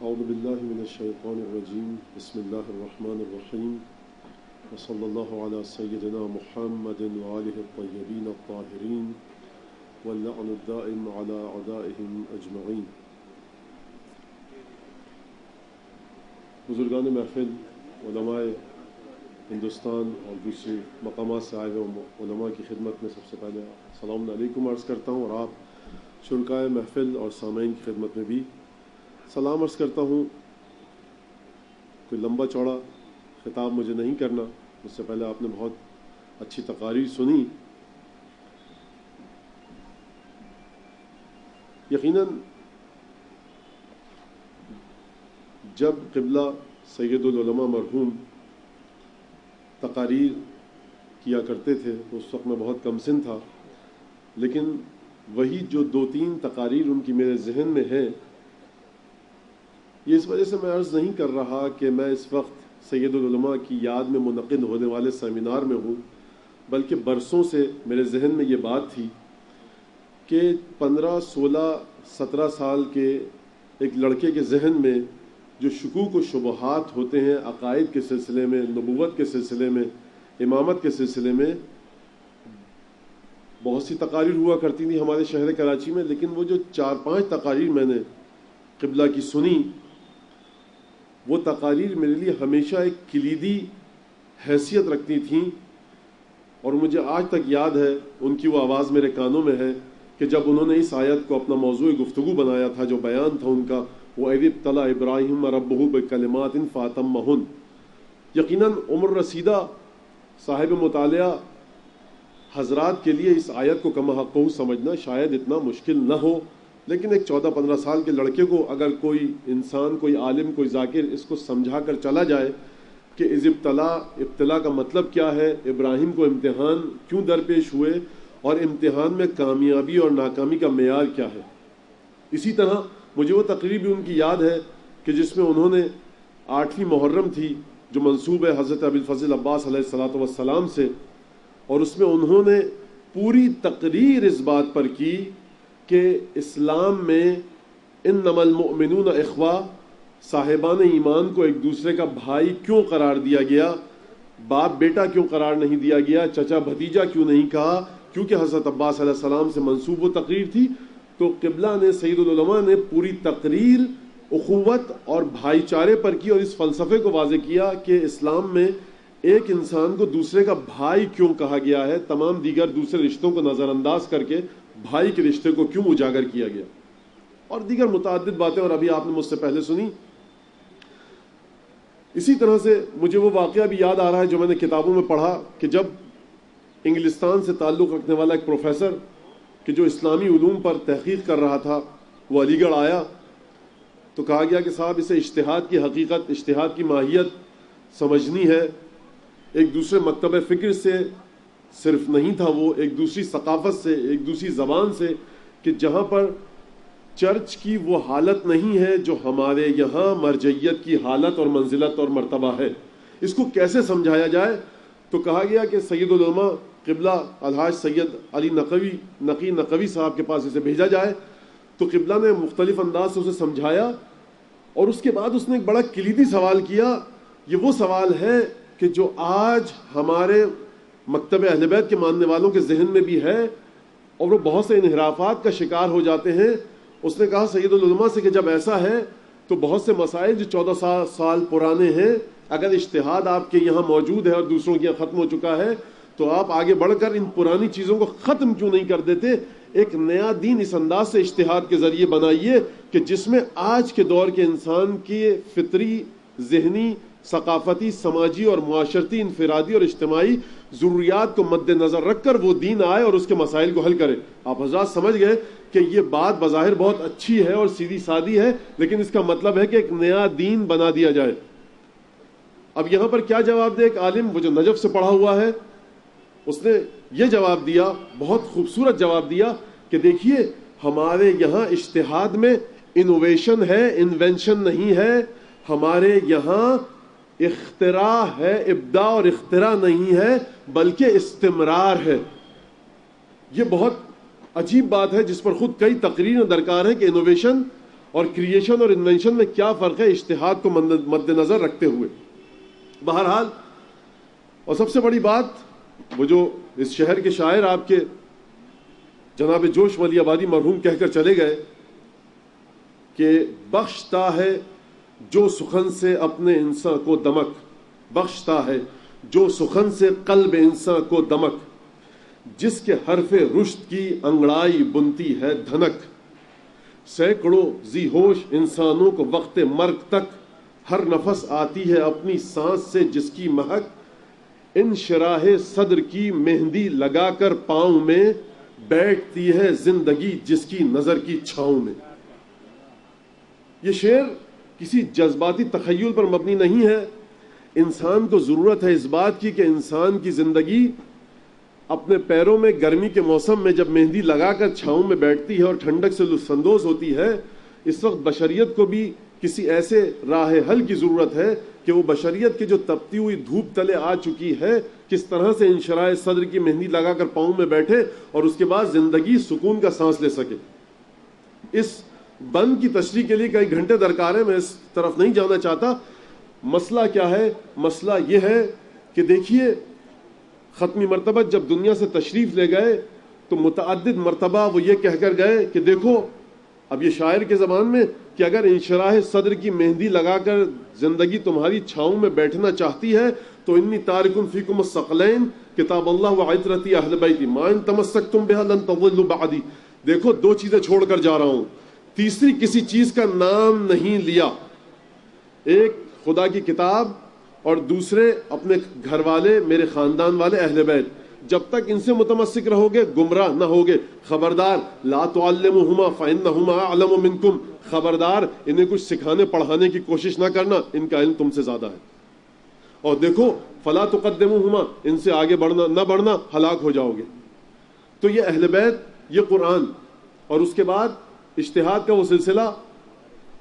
أعوذ بالله من الشيطان الرجيم بسم الله الرحمن الرحيم وصلى الله على سيدنا محمد وآله الطيبين الطاهرين واللعن الدائم على أعدائهم أجمعين. بزرگان محفل، علماء ہندوستان اور دوسرے مقامات سے آئے ہوئے علماء کی خدمت میں سب سے پہلے السلام علیکم عرض کرتا ہوں، اور آپ شرکائے محفل اور سامعین کی خدمت میں بھی سلام عرض کرتا ہوں۔ کوئی لمبا چوڑا خطاب مجھے نہیں کرنا، اس سے پہلے آپ نے بہت اچھی تقاریر سنی۔ یقیناً جب قبلہ سید العلماء مرحوم تقاریر کیا کرتے تھے تو اس وقت میں بہت کم سن تھا، لیکن وہی جو 2-3 تقاریر ان کی میرے ذہن میں ہے، یہ اس وجہ سے میں عرض نہیں کر رہا کہ میں اس وقت سید العلماء کی یاد میں منعقد ہونے والے سیمینار میں ہوں، بلکہ برسوں سے میرے ذہن میں یہ بات تھی کہ 15، 16، 17 سال کے ایک لڑکے کے ذہن میں جو شکوک و شبہات ہوتے ہیں عقائد کے سلسلے میں، نبوت کے سلسلے میں، امامت کے سلسلے میں، بہت سی تقاریر ہوا کرتی تھی ہمارے شہر کراچی میں، لیکن وہ جو 4-5 تقاریر میں نے قبلہ کی سنی، وہ تقاریر میرے لیے ہمیشہ ایک کلیدی حیثیت رکھتی تھیں، اور مجھے آج تک یاد ہے، ان کی وہ آواز میرے کانوں میں ہے کہ جب انہوں نے اس آیت کو اپنا موضوع گفتگو بنایا تھا، جو بیان تھا ان کا، وَإِذِ ابْتَلَىٰ إِبْرَاهِيمَ رَبُّهُ بِكَلِمَاتٍ فَأَتَمَّهُنَّ۔ یقیناً عمر رسیدہ صاحب مطالعہ حضرات کے لیے اس آیت کو کما حقہ سمجھنا شاید اتنا مشکل نہ ہو، لیکن ایک 14-15 سال کے لڑکے کو اگر کوئی انسان، کوئی عالم، کوئی ذاکر اس کو سمجھا کر چلا جائے کہ اذ ابتلا کا مطلب کیا ہے، ابراہیم کو امتحان کیوں درپیش ہوئے، اور امتحان میں کامیابی اور ناکامی کا معیار کیا ہے۔ اسی طرح مجھے وہ تقریر بھی ان کی یاد ہے کہ جس میں انہوں نے 8ویں محرم تھی، جو منسوب ہے حضرت ابی الفضل عباس علیہ الصلوۃ والسلام سے، اور اس میں انہوں نے پوری تقریر اس بات پر کی کہ اسلام میں انما المؤمنون اخوہ، صاحبان ایمان کو ایک دوسرے کا بھائی کیوں قرار دیا گیا، باپ بیٹا کیوں قرار نہیں دیا گیا، چچا بھتیجا کیوں نہیں کہا، کیونکہ حضرت عباس علیہ السلام سے منسوب وہ تقریر تھی۔ تو قبلہ نے، سید العلماء نے پوری تقریر اخوت اور بھائی چارے پر کی، اور اس فلسفے کو واضح کیا کہ اسلام میں ایک انسان کو دوسرے کا بھائی کیوں کہا گیا ہے، تمام دیگر دوسرے رشتوں کو نظر انداز کر کے بھائی کے رشتے کو کیوں اجاگر کیا گیا، اور دیگر متعدد باتیں، اور ابھی آپ نے مجھ سے پہلے سنی۔ اسی طرح سے مجھے وہ واقعہ بھی یاد آ رہا ہے جو میں نے کتابوں میں پڑھا کہ جب انگلستان سے تعلق رکھنے والا ایک پروفیسر کہ جو اسلامی علوم پر تحقیق کر رہا تھا، وہ علی گڑھ آیا تو کہا گیا کہ صاحب اسے اجتہاد کی حقیقت، اجتہاد کی ماہیت سمجھنی ہے۔ ایک دوسرے مکتب فکر سے صرف نہیں تھا، وہ ایک دوسری ثقافت سے، ایک دوسری زبان سے، کہ جہاں پر چرچ کی وہ حالت نہیں ہے جو ہمارے یہاں مرجعیت کی حالت اور منزلت اور مرتبہ ہے، اس کو کیسے سمجھایا جائے۔ تو کہا گیا کہ سید العلماء قبلہ الحاج سید علی نقوی صاحب کے پاس اسے بھیجا جائے۔ تو قبلہ نے مختلف انداز سے اسے سمجھایا، اور اس کے بعد اس نے ایک بڑا کلیدی سوال کیا۔ یہ وہ سوال ہے کہ جو آج ہمارے مکتب اہل بیت کے ماننے والوں کے ذہن میں بھی ہے، اور وہ بہت سے انحرافات کا شکار ہو جاتے ہیں۔ اس نے کہا سید العلماء سے کہ جب ایسا ہے تو بہت سے مسائل جو 14 سال پرانے ہیں، اگر اجتہاد آپ کے یہاں موجود ہے اور دوسروں کے یہاں ختم ہو چکا ہے، تو آپ آگے بڑھ کر ان پرانی چیزوں کو ختم کیوں نہیں کر دیتے، ایک نیا دین اس انداز سے اجتہاد کے ذریعے بنائیے کہ جس میں آج کے دور کے انسان کی فطری، ذہنی، ثقافتی، سماجی اور معاشرتی، انفرادی اور اجتماعی ضروریات کو مد نظر رکھ کر وہ دین آئے اور اس کے مسائل کو حل کرے۔ آپ حضرات سمجھ گئے کہ یہ بات بظاہر بہت اچھی ہے اور سیدھی سادی ہے، لیکن اس کا مطلب ہے کہ ایک نیا دین بنا دیا جائے۔ اب یہاں پر کیا جواب دے ایک عالم، وہ جو نجف سے پڑھا ہوا ہے، اس نے یہ جواب دیا، بہت خوبصورت جواب دیا کہ دیکھیے ہمارے یہاں اجتہاد میں انوویشن ہے، انوینشن نہیں ہے، ہمارے یہاں اختراع ہے، ابداع اور اختراع نہیں ہے، بلکہ استمرار ہے۔ یہ بہت عجیب بات ہے جس پر خود کئی تقریریں درکار ہیں کہ انوویشن اور کریشن اور انوینشن میں کیا فرق ہے اجتہاد کو مد نظر رکھتے ہوئے. بہرحال، اور سب سے بڑی بات، وہ جو اس شہر کے شاعر آپ کے جناب جوش ولی آبادی مرحوم کہہ کر چلے گئے کہ بخشتا ہے جو سخن سے اپنے انسان کو دمک، بخشتا ہے جو سخن سے قلب انسان کو دمک، جس کے حرف رشد کی انگڑائی بنتی ہے دھنک. سینکڑوں ذی ہوش انسانوں کو وقت مرگ تک ہر نفس آتی ہے اپنی سانس سے جس کی مہک، ان شراح صدر کی مہندی لگا کر پاؤں میں بیٹھتی ہے زندگی جس کی نظر کی چھاؤں میں. یہ شعر کسی جذباتی تخیل پر مبنی نہیں ہے. انسان کو ضرورت ہے اس بات کی کہ انسان کی زندگی اپنے پیروں میں گرمی کے موسم میں جب مہندی لگا کر چھاؤں میں بیٹھتی ہے اور ٹھنڈک سے لطف اندوز ہوتی ہے، اس وقت بشریت کو بھی کسی ایسے راہ حل کی ضرورت ہے کہ وہ بشریت کی جو تپتی ہوئی دھوپ تلے آ چکی ہے کس طرح سے انشراح صدر کی مہندی لگا کر پاؤں میں بیٹھے اور اس کے بعد زندگی سکون کا سانس لے سکے. اس بند کی تشریح کے لیے کئی گھنٹے درکار ہیں، میں اس طرف نہیں جانا چاہتا. مسئلہ کیا ہے؟ مسئلہ یہ ہے کہ دیکھیے، ختمی مرتبہ جب دنیا سے تشریف لے گئے تو متعدد مرتبہ وہ یہ کہہ کر گئے کہ دیکھو، اب یہ شاعر کے زبان میں، کہ اگر انشراح صدر کی مہندی لگا کر زندگی تمہاری چھاؤں میں بیٹھنا چاہتی ہے تو انی تارکن فیکم الثقلین کتاب اللہ وعطرتی اہل بیتی ما ان تمسکتم بها لن تضلوا بعدی. دیکھو، دو چیزیں چھوڑ کر جا رہا ہوں، تیسری کسی چیز کا نام نہیں لیا. ایک خدا کی کتاب اور دوسرے اپنے گھر والے، میرے خاندان والے اہل بیت. جب تک ان سے متمسک رہو گے گمراہ نہ ہوگے. خبردار، لا تعلموہما فإنہما اعلم منکم. خبردار، انہیں کچھ سکھانے پڑھانے کی کوشش نہ کرنا، ان کا علم تم سے زیادہ ہے. اور دیکھو، فلا تقدموہما، ان سے آگے بڑھنا نہ بڑھنا، ہلاک ہو جاؤ گے. تو یہ اہل بیت، یہ قرآن، اور اس کے بعد اجتہاد کا وہ سلسلہ،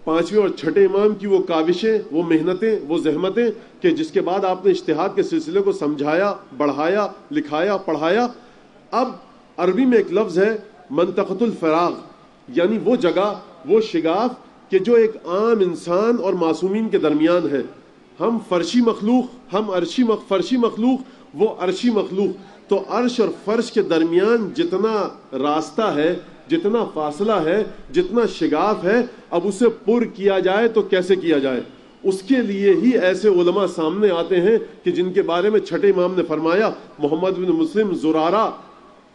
پانچویں اور چھٹے امام کی وہ کاوشیں، وہ محنتیں، وہ زحمتیں، کہ جس کے بعد آپ نے اجتہاد کے سلسلے کو سمجھایا، بڑھایا، لکھایا، پڑھایا. اب عربی میں ایک لفظ ہے منطقۃ الفراغ، یعنی وہ جگہ، وہ شگاف کہ جو ایک عام انسان اور معصومین کے درمیان ہے. ہم فرشی مخلوق، ہم فرشی مخلوق، وہ عرشی مخلوق. تو عرش اور فرش کے درمیان جتنا راستہ ہے، جتنا فاصلہ ہے، جتنا شگاف ہے، اب اسے پر کیا جائے تو کیسے کیا جائے؟ اس کے لیے ہی ایسے علماء سامنے آتے ہیں کہ جن کے بارے میں چھٹے امام نے فرمایا، محمد بن مسلم، زرارہ،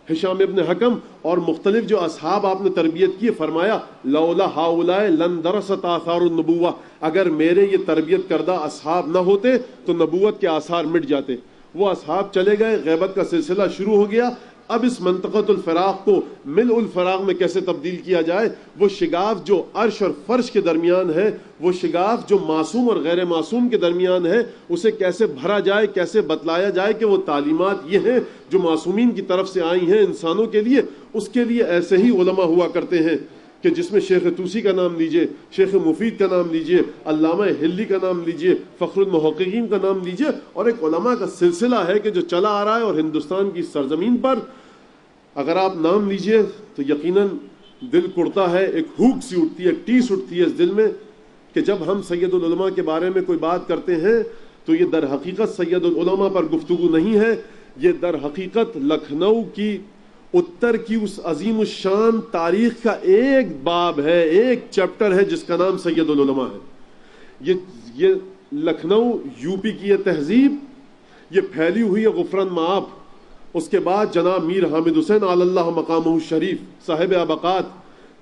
ہشام ابن حکم اور مختلف جو اصحاب آپ نے تربیت کی، فرمایا لولا ہؤلاء لن درست آثار النبوہ. اگر میرے یہ تربیت کردہ اصحاب نہ ہوتے تو نبوت کے آثار مٹ جاتے. وہ اصحاب چلے گئے، غیبت کا سلسلہ شروع ہو گیا. اب اس منطقۃ الفراغ کو ملء الفراغ میں کیسے تبدیل کیا جائے؟ وہ شگاف جو عرش اور فرش کے درمیان ہے، وہ شگاف جو معصوم اور غیر معصوم کے درمیان ہے، اسے کیسے بھرا جائے، کیسے بتلایا جائے کہ وہ تعلیمات یہ ہیں جو معصومین کی طرف سے آئی ہیں انسانوں کے لیے. اس کے لیے ایسے ہی علماء ہوا کرتے ہیں کہ جس میں شیخ طوسی کا نام لیجئے، شیخ مفید کا نام لیجئے، علامہ ہلی کا نام لیجئے، فخر المحققین کا نام لیجئے، اور ایک علماء کا سلسلہ ہے کہ جو چلا آ رہا ہے. اور ہندوستان کی سرزمین پر اگر آپ نام لیجئے تو یقیناً دل کڑتا ہے، ایک ہوک سی اٹھتی ہے، ایک ٹیس اٹھتی ہے اس دل میں کہ جب ہم سید العلماء کے بارے میں کوئی بات کرتے ہیں تو یہ در حقیقت سید العلماء پر گفتگو نہیں ہے، یہ در حقیقت لکھنؤ کی اتر کی اس عظیم الشان تاریخ کا ایک باب ہے، ایک چیپٹر ہے جس کا نام سید العلماء ہے. یہ لکھنؤ، یو پی کی یہ تہذیب، یہ پھیلی ہوئی ہے غفران مآب. اس کے بعد جناب میر حامد حسین علی اللہ مقامہ الشریف، صاحب ابقات،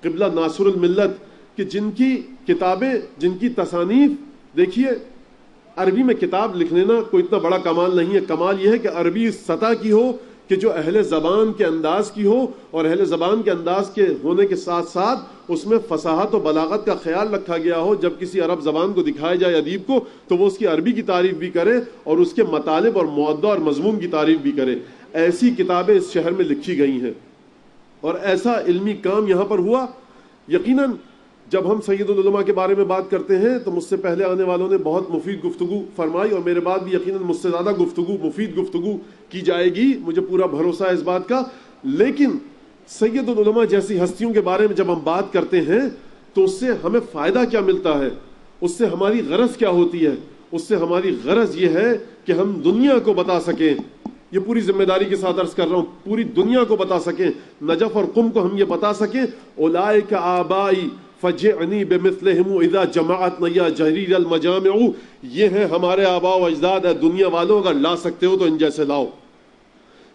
قبلہ ناصر الملت، کہ جن کی کتابیں، جن کی تصانیف، دیکھیے عربی میں کتاب لکھ لینا کوئی اتنا بڑا کمال نہیں ہے. کمال یہ ہے کہ عربی اس سطح کی ہو کہ جو اہل زبان کے انداز کی ہو، اور اہل زبان کے انداز کے ہونے کے ساتھ ساتھ اس میں فصاحت و بلاغت کا خیال رکھا گیا ہو. جب کسی عرب زبان کو دکھایا جائے ادیب کو تو وہ اس کی عربی کی تعریف بھی کرے اور اس کے مطالب اور معدہ اور مضمون کی تعریف بھی کرے. ایسی کتابیں اس شہر میں لکھی گئی ہیں اور ایسا علمی کام یہاں پر ہوا. یقیناً جب ہم سید العلماء کے بارے میں بات کرتے ہیں تو مجھ سے پہلے آنے والوں نے بہت مفید گفتگو فرمائی اور میرے بعد بھی یقیناً مجھ سے زیادہ مفید گفتگو کی جائے گی، مجھے پورا بھروسہ ہے اس بات کا. لیکن سید العلماء جیسی ہستیوں کے بارے میں جب ہم بات کرتے ہیں تو اس سے ہمیں فائدہ کیا ملتا ہے، اس سے ہماری غرض کیا ہوتی ہے؟ اس سے ہماری غرض یہ ہے کہ ہم دنیا کو بتا سکیں، یہ پوری ذمہ داری کے ساتھ عرض کر رہا ہوں، پوری دنیا کو بتا سکیں، نجف اور قم کو ہم یہ بتا سکیں اولئک آبائی فجعنی بمثلہم اذا جمعتنا یا جریر المجامع، یہ ہیں ہمارے آباء و اجداد، ہے دنیا والوں، اگر لا سکتے ہو تو ان جیسے لاؤ۔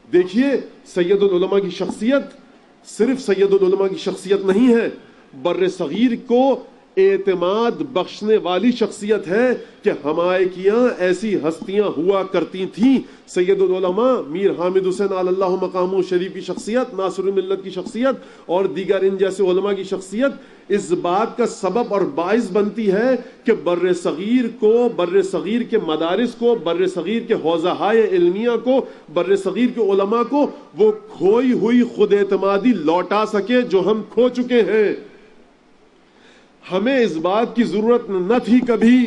دیکھیے سید العلماء کی شخصیت صرف سید العلماء کی شخصیت نہیں ہے، بر صغیر کو اعتماد بخشنے والی شخصیت ہے کہ ہمائکیاں ایسی ہستیاں ہوا کرتی تھیں۔ سید العلماء میر حامد حسین علی اللہ مقامہ شریف کی شخصیت، ناصر الملت کی شخصیت اور دیگر ان جیسے علماء کی شخصیت اس بات کا سبب اور باعث بنتی ہے کہ بر صغیر کو، بر صغیر کے مدارس کو، بر صغیر کے حوزہائے علمیہ کو، بر صغیر کے علماء کو وہ کھوئی ہوئی خود اعتمادی لوٹا سکے جو ہم کھو چکے ہیں۔ ہمیں اس بات کی ضرورت نہ تھی کبھی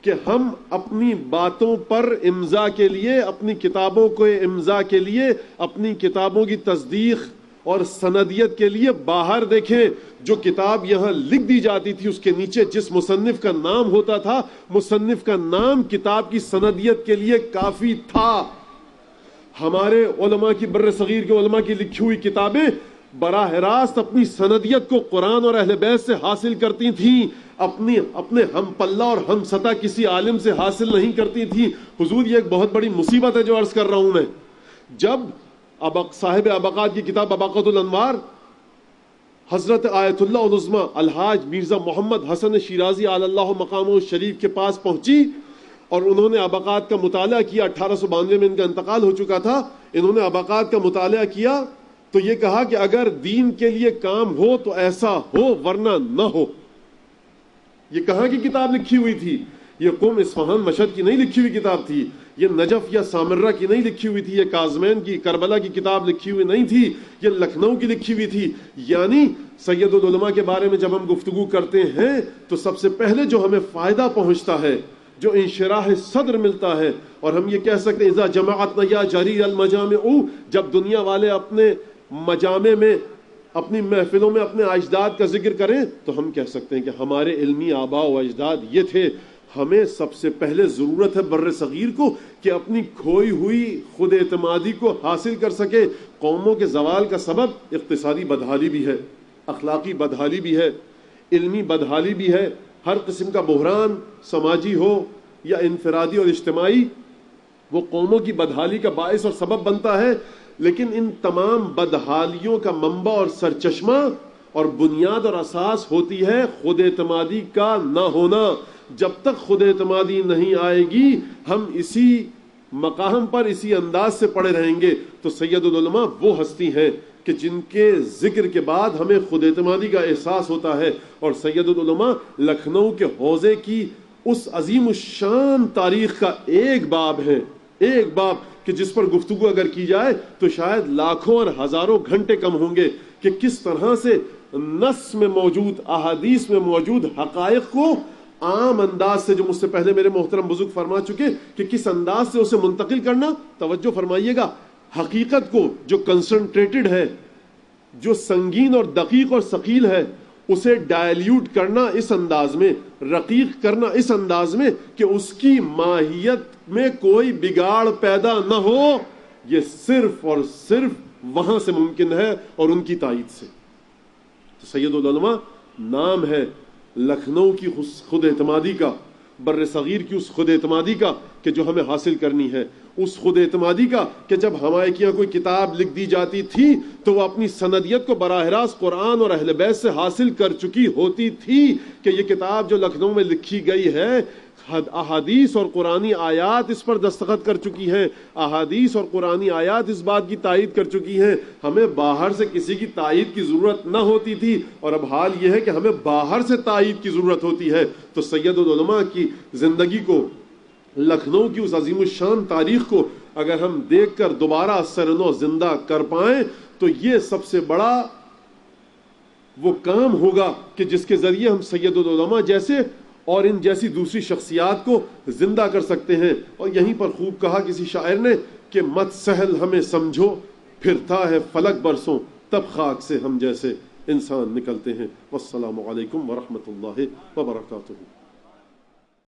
کہ ہم اپنی باتوں پر امضا کے لیے، اپنی کتابوں کو امضا کے لیے، اپنی کتابوں کی تصدیق اور سندیت کے لیے باہر دیکھیں۔ جو کتاب یہاں لکھ دی جاتی تھی اس کے نیچے جس مصنف کا نام ہوتا تھا، مصنف کا نام کتاب کی سندیت کے لیے کافی تھا۔ ہمارے علماء کی، بر صغیر کے علماء کی لکھی ہوئی کتابیں براہ راست اپنی سندیت کو قرآن اور اہل بیت سے حاصل کرتی تھیں، اپنے ہم پلہ اور ہم سطح کسی عالم سے حاصل نہیں کرتی تھیں۔ حضور یہ ایک بہت بڑی مصیبت ہے جو عرض کر رہا ہوں میں۔ جب صاحب ابقات کی کتاب اباقۃ الانوار حضرت آیت اللہ العظمیٰ الحاج مرزا محمد حسن شیرازی علی اللہ مقامہ شریف کے پاس پہنچی اور انہوں نے ابقات کا مطالعہ کیا، 1892 میں ان کا انتقال ہو چکا تھا، انہوں نے ابقات کا مطالعہ کیا تو یہ کہا کہ اگر دین کے لیے کام ہو تو ایسا ہو ورنہ نہ ہو۔ یہ کہاں کی کتاب لکھی ہوئی تھی؟ یہ قم، اصفہان، مشہد کی نہیں لکھی ہوئی کتاب تھی، یہ نجف یا سامرہ کی نہیں لکھی ہوئی تھی، یہ کاظمین کی، کربلا کی کتاب لکھی ہوئی نہیں تھی، یہ لکھنؤ کی لکھی ہوئی تھی۔ یعنی سید العلماء کے بارے میں جب ہم گفتگو کرتے ہیں تو سب سے پہلے جو ہمیں فائدہ پہنچتا ہے، جو انشراح صدر ملتا ہے، اور ہم یہ کہہ سکتے ہیں اذا جمعتنا یا جریر المجامع، جب دنیا والے اپنے مجامع میں، اپنی محفلوں میں اپنے اجداد کا ذکر کریں تو ہم کہہ سکتے ہیں کہ ہمارے علمی آباء و اجداد یہ تھے۔ ہمیں سب سے پہلے ضرورت ہے بر صغیر کو کہ اپنی کھوئی ہوئی خود اعتمادی کو حاصل کر سکے۔ قوموں کے زوال کا سبب اقتصادی بدحالی بھی ہے، اخلاقی بدحالی بھی ہے، علمی بدحالی بھی ہے۔ ہر قسم کا بحران سماجی ہو یا انفرادی اور اجتماعی، وہ قوموں کی بدحالی کا باعث اور سبب بنتا ہے۔ لیکن ان تمام بدحالیوں کا منبع اور سرچشمہ اور بنیاد اور اساس ہوتی ہے خود اعتمادی کا نہ ہونا۔ جب تک خود اعتمادی نہیں آئے گی ہم اسی مقام پر اسی انداز سے پڑے رہیں گے۔ تو سید العلماء وہ ہستی ہیں کہ جن کے ذکر کے بعد ہمیں خود اعتمادی کا احساس ہوتا ہے، اور سید العلماء لکھنؤ کے حوزے کی اس عظیم الشان تاریخ کا ایک باب ہے، ایک باب کہ جس پر گفتگو اگر کی جائے تو شاید لاکھوں اور ہزاروں گھنٹے کم ہوں گے، کہ کس طرح سے نص میں موجود، احادیث میں موجود حقائق کو عام انداز سے، جو مجھ سے پہلے میرے محترم بزرگ فرما چکے، کہ کس انداز سے اسے منتقل کرنا۔ توجہ فرمائیے گا، حقیقت کو جو کنسنٹریٹڈ ہے، جو سنگین اور دقیق اور ثقیل ہے، اسے ڈائلیوٹ کرنا اس انداز میں، رقیق کرنا اس انداز میں کہ اس کی ماہیت میں کوئی بگاڑ پیدا نہ ہو، یہ صرف اور صرف وہاں سے ممکن ہے اور ان کی تائید سے۔ تو سید العلماء نام ہے لکھنؤ کی خود اعتمادی کا، بر صغیر کی اس خود اعتمادی کا کہ جو ہمیں حاصل کرنی ہے، اس خود اعتمادی کا کہ جب ہمارے کیا کوئی کتاب لکھ دی جاتی تھی تو وہ اپنی سندیت کو براہ راست قرآن اور اہل بیت سے حاصل کر چکی ہوتی تھی، کہ یہ کتاب جو لکھنؤ میں لکھی گئی ہے احادیث اور قرآنی آیات اس پر دستخط کر چکی ہیں، احادیث اور قرآنی آیات اس بات کی تائید کر چکی ہیں۔ ہمیں باہر سے کسی کی تائید کی ضرورت نہ ہوتی تھی، اور اب حال یہ ہے کہ ہمیں باہر سے تائید کی ضرورت ہوتی ہے۔ تو سید العلماء کی زندگی کو، لکھنؤ کی اس عظیم الشان تاریخ کو اگر ہم دیکھ کر دوبارہ سرنو زندہ کر پائیں تو یہ سب سے بڑا وہ کام ہوگا کہ جس کے ذریعے ہم سید العلماء جیسے اور ان جیسی دوسری شخصیات کو زندہ کر سکتے ہیں۔ اور یہیں پر خوب کہا کسی شاعر نے کہ مت سہل ہمیں سمجھو، پھرتا ہے فلک برسوں تب خاک سے ہم جیسے انسان نکلتے ہیں۔ والسلام علیکم ورحمۃ اللہ وبرکاتہ۔